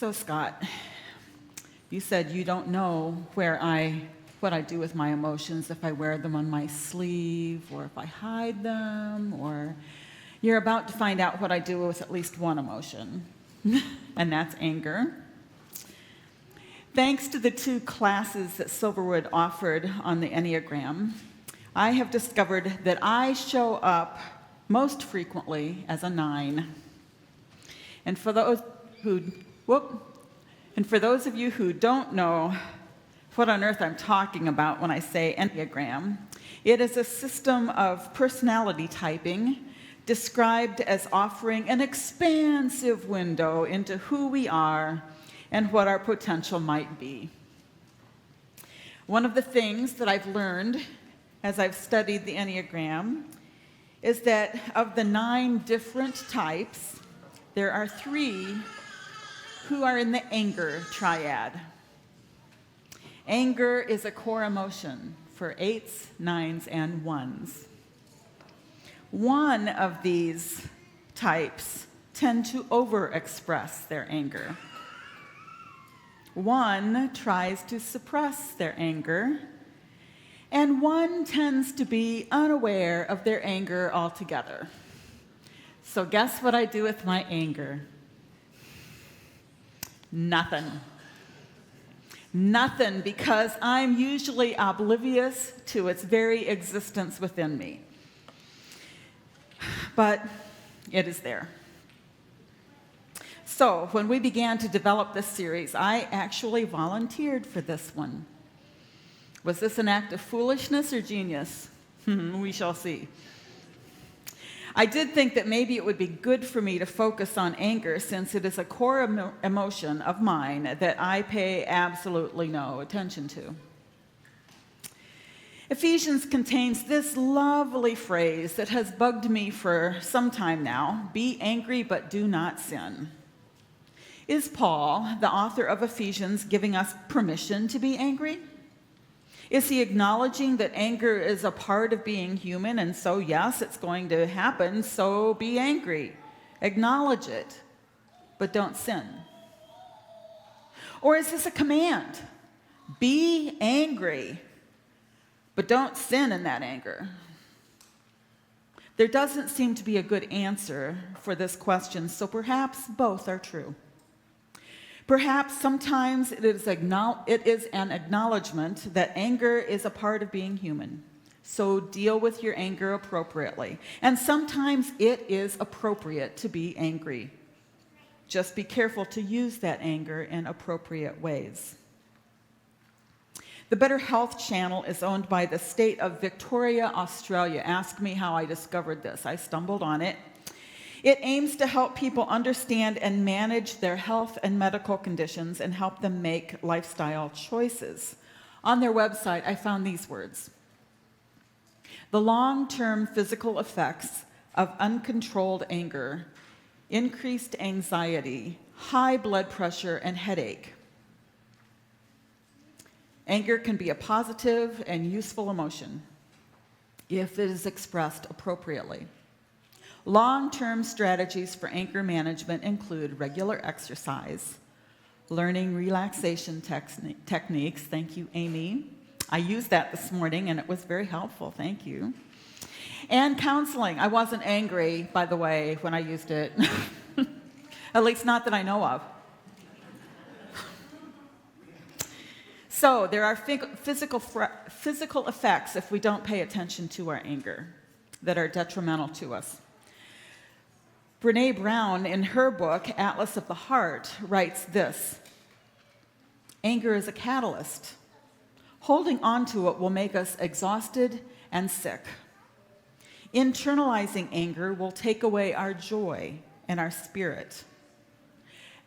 So Scott, you said you don't know what I do with my emotions, if I wear them on my sleeve or if I hide them, or you're about to find out what I do with at least one emotion, and that's anger. Thanks to the 2 classes that Silverwood offered on the Enneagram, I have discovered that I show up most frequently as a 9. And for those of you who don't know what on earth I'm talking about when I say Enneagram, it is a system of personality typing described as offering an expansive window into who we are and what our potential might be. One of the things that I've learned as I've studied the Enneagram is that of the 9 different types, there are 3 who are in the anger triad. Anger is a core emotion for 8s, 9s, and 1s. One of these types tend to overexpress their anger. One tries to suppress their anger, and one tends to be unaware of their anger altogether. So guess what I do with my anger? Nothing. Nothing, because I'm usually oblivious to its very existence within me. But it is there. So when we began to develop this series, I actually volunteered for this one. Was this an act of foolishness or genius? We shall see. I did think that maybe it would be good for me to focus on anger, since it is a core emotion of mine that I pay absolutely no attention to. Ephesians contains this lovely phrase that has bugged me for some time now: be angry, but do not sin. Is Paul, the author of Ephesians, giving us permission to be angry? Is he acknowledging that anger is a part of being human, and so yes, it's going to happen, so be angry. Acknowledge it, but don't sin. Or is this a command? Be angry, but don't sin in that anger. There doesn't seem to be a good answer for this question, so perhaps both are true. Perhaps sometimes it is an acknowledgement that anger is a part of being human, so deal with your anger appropriately. And sometimes it is appropriate to be angry. Just be careful to use that anger in appropriate ways. The Better Health channel is owned by the state of Victoria, Australia. Ask me how I discovered this. I stumbled on it. It aims to help people understand and manage their health and medical conditions and help them make lifestyle choices. On their website, I found these words: the long-term physical effects of uncontrolled anger, increased anxiety, high blood pressure, and headache. Anger can be a positive and useful emotion if it is expressed appropriately. Long-term strategies for anger management include regular exercise, learning relaxation techniques. Thank you, Amy. I used that this morning, and it was very helpful. Thank you. And counseling. I wasn't angry, by the way, when I used it. At least not that I know of. So there are physical effects if we don't pay attention to our anger that are detrimental to us. Brene Brown, in her book, Atlas of the Heart, writes this: anger is a catalyst. Holding on to it will make us exhausted and sick. Internalizing anger will take away our joy and our spirit.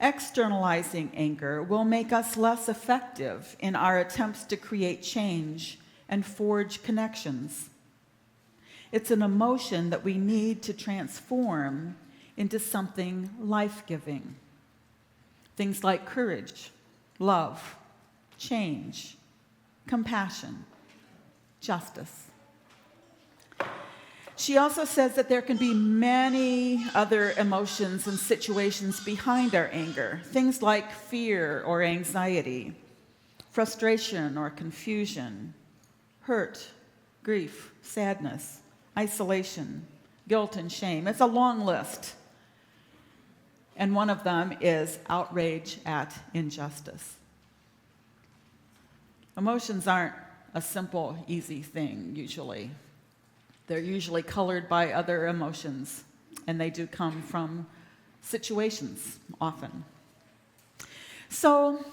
Externalizing anger will make us less effective in our attempts to create change and forge connections. It's an emotion that we need to transform into something life-giving. Things like courage, love, change, compassion, justice. She also says that there can be many other emotions and situations behind our anger, things like fear or anxiety, frustration or confusion, hurt, grief, sadness, isolation, guilt, and shame. It's a long list. And one of them is outrage at injustice. Emotions aren't a simple, easy thing, usually. They're usually colored by other emotions, and they do come from situations, often. So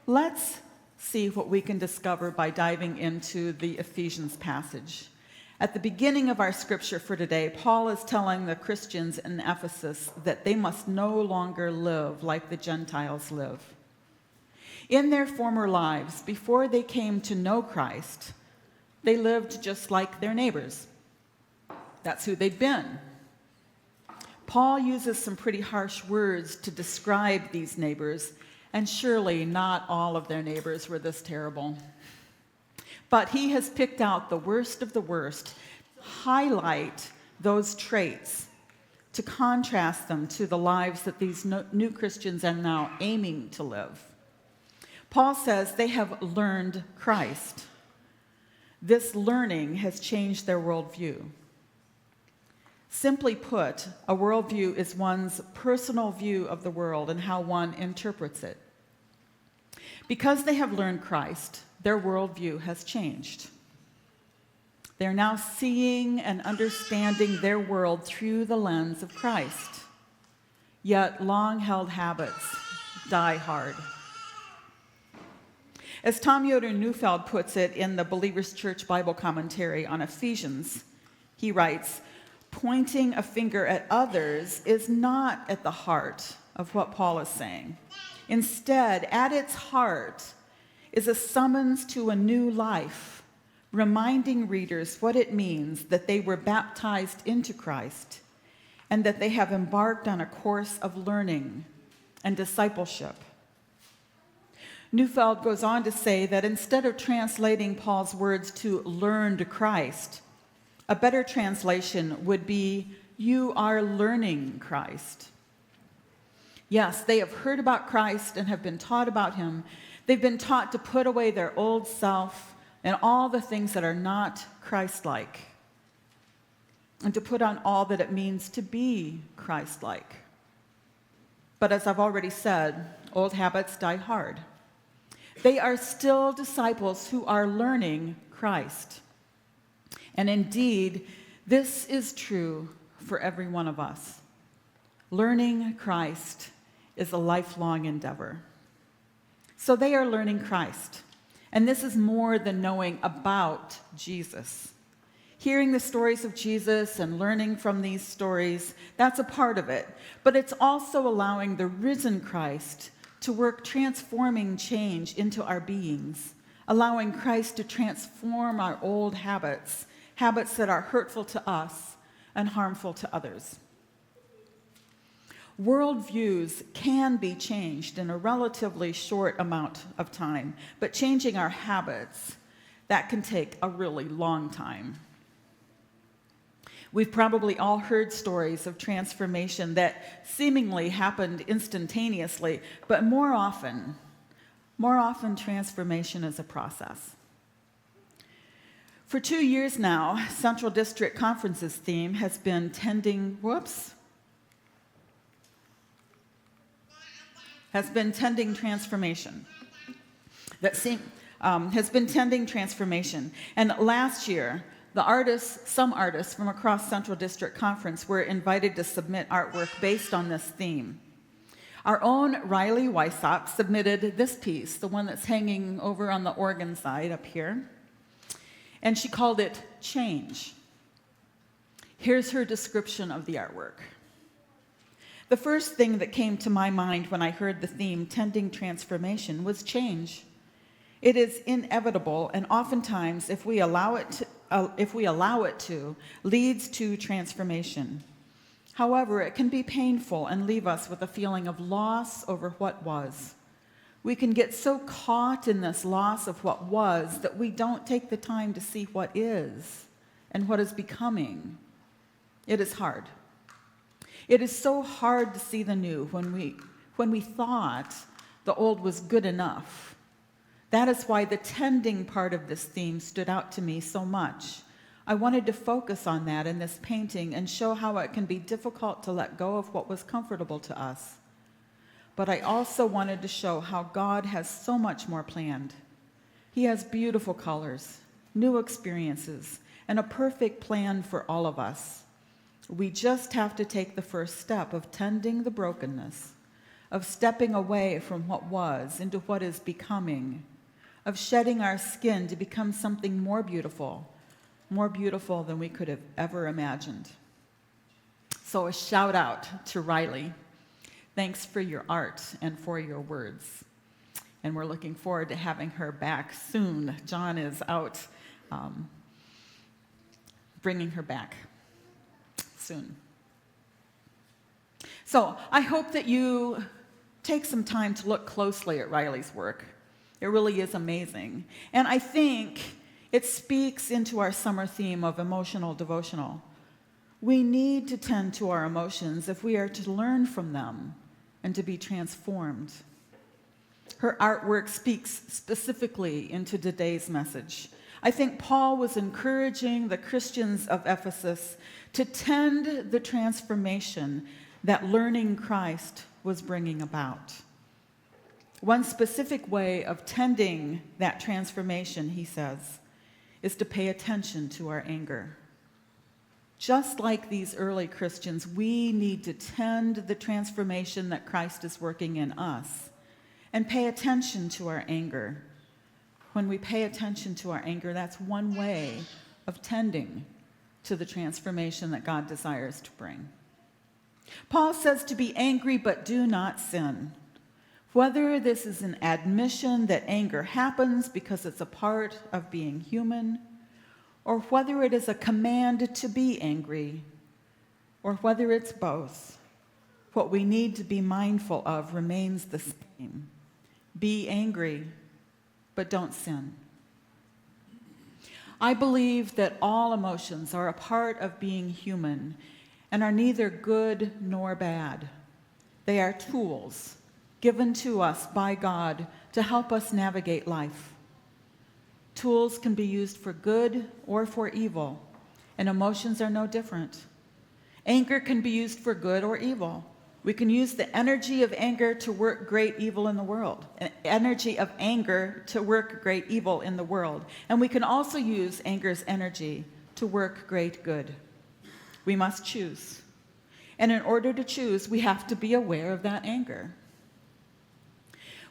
let's see what we can discover by diving into the Ephesians passage. At the beginning of our scripture for today, Paul is telling the Christians in Ephesus that they must no longer live like the Gentiles live. In their former lives, before they came to know Christ, they lived just like their neighbors. That's who they'd been. Paul uses some pretty harsh words to describe these neighbors, and surely not all of their neighbors were this terrible. But he has picked out the worst of the worst, highlight those traits to contrast them to the lives that these new Christians are now aiming to live. Paul says they have learned Christ. This learning has changed their worldview. Simply put, a worldview is one's personal view of the world and how one interprets it. Because they have learned Christ, their worldview has changed. They're now seeing and understanding their world through the lens of Christ. Yet long-held habits die hard. As Tom Yoder Neufeld puts it in the Believer's Church Bible Commentary on Ephesians, he writes, pointing a finger at others is not at the heart of what Paul is saying. Instead, at its heart is a summons to a new life, reminding readers what it means that they were baptized into Christ and that they have embarked on a course of learning and discipleship. Neufeld goes on to say that instead of translating Paul's words to learned Christ, a better translation would be, you are learning Christ. Yes, they have heard about Christ and have been taught about him. They've been taught to put away their old self and all the things that are not Christ-like, and to put on all that it means to be Christ-like. But as I've already said, old habits die hard. They are still disciples who are learning Christ. And indeed, this is true for every one of us. Learning Christ is a lifelong endeavor. So they are learning Christ. And this is more than knowing about Jesus. Hearing the stories of Jesus and learning from these stories, that's a part of it. But it's also allowing the risen Christ to work transforming change into our beings, allowing Christ to transform our old habits, habits that are hurtful to us and harmful to others. Worldviews can be changed in a relatively short amount of time, but changing our habits, that can take a really long time. We've probably all heard stories of transformation that seemingly happened instantaneously, but more often transformation is a process. For 2 years now, Central District Conference's theme has been tending transformation. Has been tending transformation. And last year, some artists from across Central District Conference were invited to submit artwork based on this theme. Our own Riley Weissop submitted this piece, the one that's hanging over on the organ side up here, and she called it Change. Here's her description of the artwork. The first thing that came to my mind when I heard the theme, Tending Transformation, was change. It is inevitable, and oftentimes, if we allow it to, leads to transformation. However, it can be painful and leave us with a feeling of loss over what was. We can get so caught in this loss of what was that we don't take the time to see what is and what is becoming It is hard. It is so hard to see the new when we thought the old was good enough. That is why the tending part of this theme stood out to me so much. I wanted to focus on that in this painting and show how it can be difficult to let go of what was comfortable to us. But I also wanted to show how God has so much more planned. He has beautiful colors, new experiences, and a perfect plan for all of us. We just have to take the first step of tending the brokenness, of stepping away from what was into what is becoming, of shedding our skin to become something more beautiful than we could have ever imagined. So a shout out to Riley. Thanks for your art and for your words. And we're looking forward to having her back soon. John is out bringing her back soon. So I hope that you take some time to look closely at Riley's work. It really is amazing. And I think it speaks into our summer theme of emotional devotional. We need to tend to our emotions if we are to learn from them and to be transformed. Her artwork speaks specifically into today's message. I think Paul was encouraging the Christians of Ephesus to tend the transformation that learning Christ was bringing about. One specific way of tending that transformation, he says, is to pay attention to our anger. Just like these early Christians, we need to tend the transformation that Christ is working in us and pay attention to our anger. When we pay attention to our anger, that's one way of tending to the transformation that God desires to bring. Paul says to be angry, but do not sin. Whether this is an admission that anger happens because it's a part of being human, or whether it is a command to be angry, or whether it's both, what we need to be mindful of remains the same. Be angry, but don't sin. I believe that all emotions are a part of being human and are neither good nor bad. They are tools given to us by God to help us navigate life. Tools can be used for good or for evil, and emotions are no different. Anger can be used for good or evil. We can use the energy of anger to work great evil in the world. Energy of anger to work great evil in the world. And we can also use anger's energy to work great good. We must choose. And in order to choose, we have to be aware of that anger.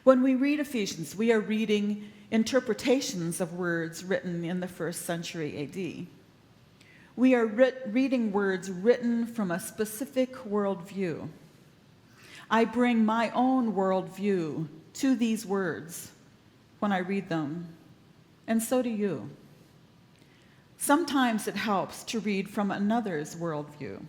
When we read Ephesians, we are reading interpretations of words written in the 1st century AD. We are reading words written from a specific worldview. I bring my own worldview to these words when I read them, and so do you. Sometimes it helps to read from another's worldview.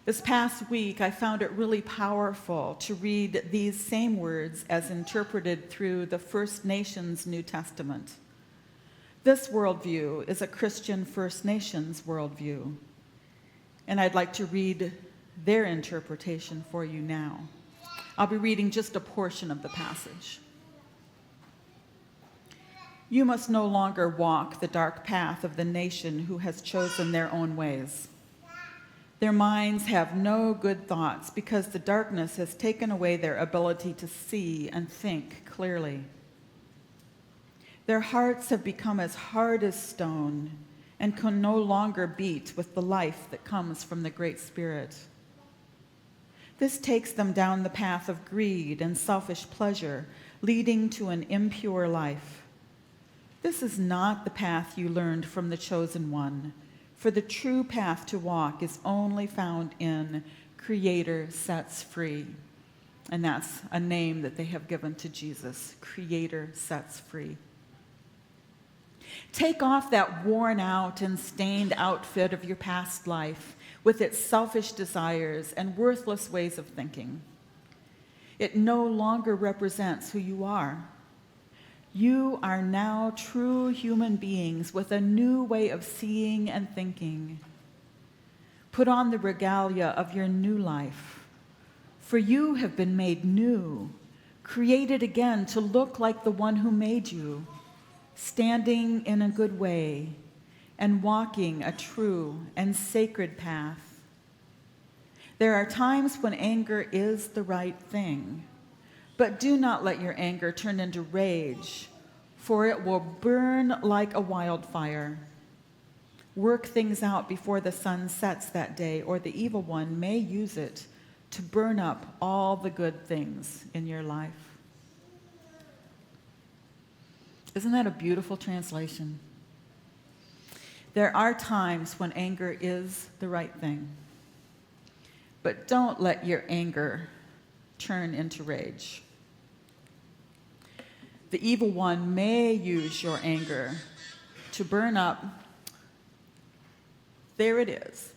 This past week, I found it really powerful to read these same words as interpreted through the First Nations New Testament. This worldview is a Christian First Nations worldview, and I'd like to read their interpretation for you now. I'll be reading just a portion of the passage. You must no longer walk the dark path of the nation who has chosen their own ways. Their minds have no good thoughts because the darkness has taken away their ability to see and think clearly. Their hearts have become as hard as stone and can no longer beat with the life that comes from the Great Spirit. This takes them down the path of greed and selfish pleasure, leading to an impure life. This is not the path you learned from the chosen one, for the true path to walk is only found in Creator Sets Free. And that's a name that they have given to Jesus, Creator Sets Free. Take off that worn out and stained outfit of your past life with its selfish desires and worthless ways of thinking. It no longer represents who you are. You are now true human beings with a new way of seeing and thinking. Put on the regalia of your new life. For you have been made new, created again to look like the one who made you, standing in a good way and walking a true and sacred path. There are times when anger is the right thing, but do not let your anger turn into rage, for it will burn like a wildfire. Work things out before the sun sets that day, or the evil one may use it to burn up all the good things in your life. Isn't that a beautiful translation? There are times when anger is the right thing, but don't let your anger turn into rage. The evil one may use your anger to burn up. There it is.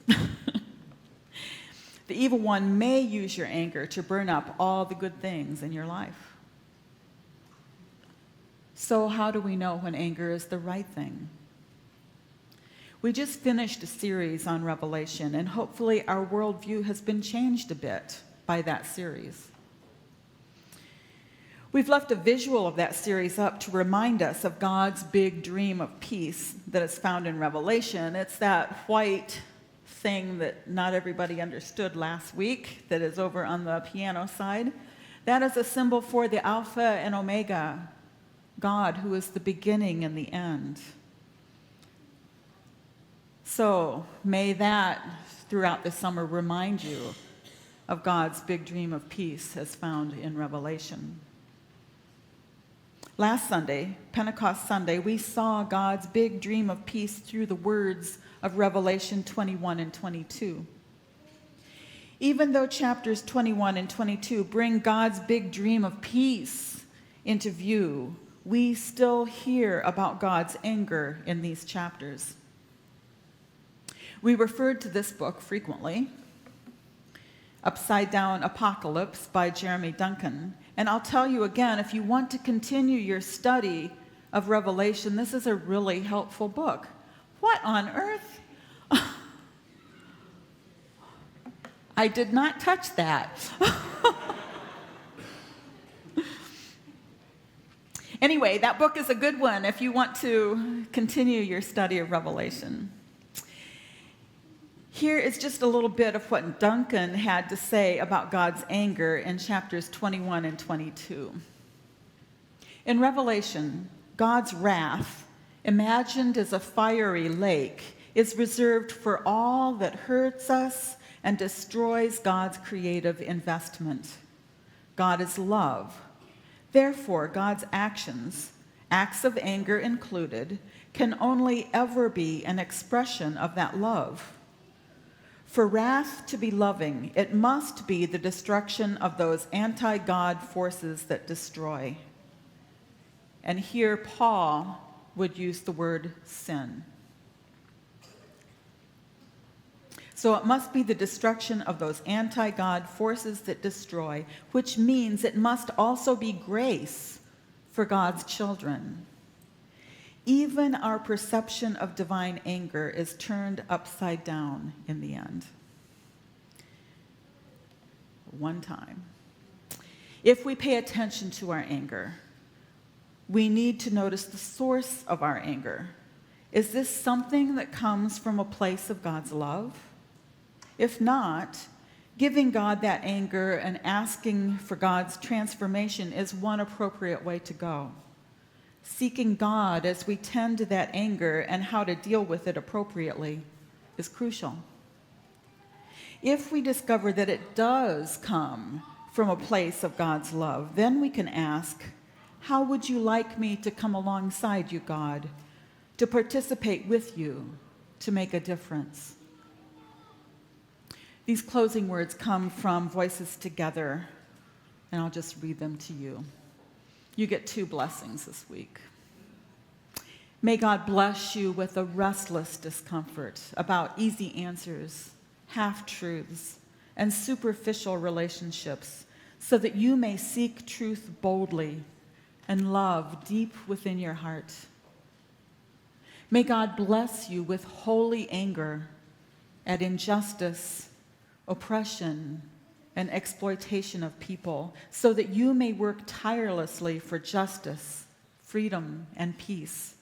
The evil one may use your anger to burn up all the good things in your life. So how do we know when anger is the right thing? We just finished a series on Revelation, and hopefully our worldview has been changed a bit by that series. We've left a visual of that series up to remind us of God's big dream of peace that is found in Revelation. It's that white thing that not everybody understood last week that is over on the piano side. That is a symbol for the Alpha and Omega, God who is the beginning and the end. So may that, throughout the summer, remind you of God's big dream of peace as found in Revelation. Last Sunday, Pentecost Sunday, we saw God's big dream of peace through the words of Revelation 21 and 22. Even though chapters 21 and 22 bring God's big dream of peace into view, we still hear about God's anger in these chapters. We referred to this book frequently, Upside Down Apocalypse by Jeremy Duncan. And I'll tell you again, if you want to continue your study of Revelation, this is a really helpful book. What on earth? I did not touch that. Anyway, that book is a good one if you want to continue your study of Revelation. Here is just a little bit of what Duncan had to say about God's anger in chapters 21 and 22. In Revelation, God's wrath, imagined as a fiery lake, is reserved for all that hurts us and destroys God's creative investment. God is love. Therefore, God's actions, acts of anger included, can only ever be an expression of that love. For wrath to be loving, it must be the destruction of those anti-God forces that destroy. And here Paul would use the word sin. So it must be the destruction of those anti-God forces that destroy, which means it must also be grace for God's children. Even our perception of divine anger is turned upside down in the end. One time. If we pay attention to our anger, we need to notice the source of our anger. Is this something that comes from a place of God's love? If not, giving God that anger and asking for God's transformation is one appropriate way to go. Seeking God as we tend to that anger and how to deal with it appropriately is crucial. If we discover that it does come from a place of God's love, then we can ask, how would you like me to come alongside you, God, to participate with you, to make a difference? These closing words come from Voices Together, and I'll just read them to you. You get 2 blessings this week. May God bless you with a restless discomfort about easy answers, half-truths, and superficial relationships, so that you may seek truth boldly and love deep within your heart. May God bless you with holy anger at injustice, oppression, and exploitation of people, so that you may work tirelessly for justice, freedom, and peace.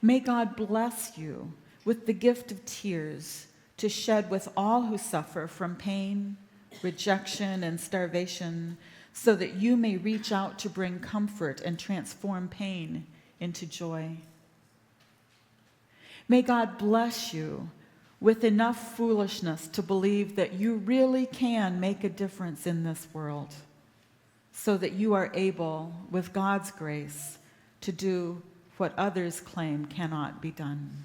May God bless you with the gift of tears to shed with all who suffer from pain, rejection, and starvation, so that you may reach out to bring comfort and transform pain into joy. May God bless you with enough foolishness to believe that you really can make a difference in this world, so that you are able, with God's grace, to do what others claim cannot be done.